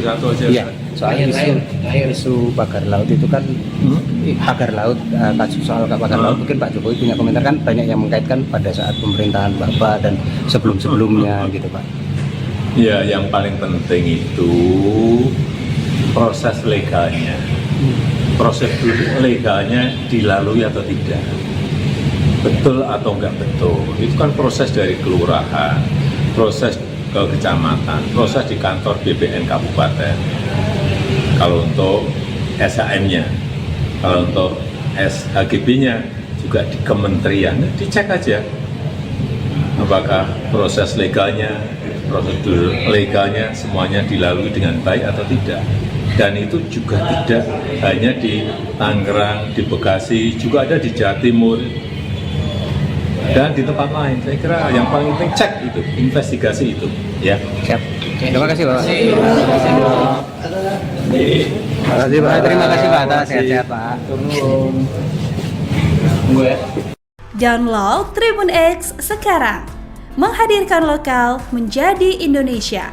satu aja. Iya, soal isu pagar laut itu kan pagar laut, kasus soal pagar laut mungkin Pak Jokowi punya komentar, kan banyak yang mengkaitkan pada saat pemerintahan Bapak dan sebelum-sebelumnya gitu Pak. Ya, yang paling penting itu proses legalnya. Prosedur legalnya dilalui atau tidak. Betul atau enggak betul. Itu kan proses dari kelurahan, proses ke kecamatan, proses di kantor BPN kabupaten. Kalau untuk SHM-nya, kalau untuk SHGB-nya juga di kementerian, dicek aja apakah proses legalnya, prosedur legalnya semuanya dilalui dengan baik atau tidak. Dan itu juga tidak hanya di Tangerang, di Bekasi, juga ada di Jawa Timur dan di tempat lain. Saya kira yang paling penting cek itu, investigasi itu, ya. Siap. Terima kasih Pak. Terima kasih Pak atas sehat-sehat Pak. Download Tribun X sekarang, menghadirkan lokal menjadi Indonesia.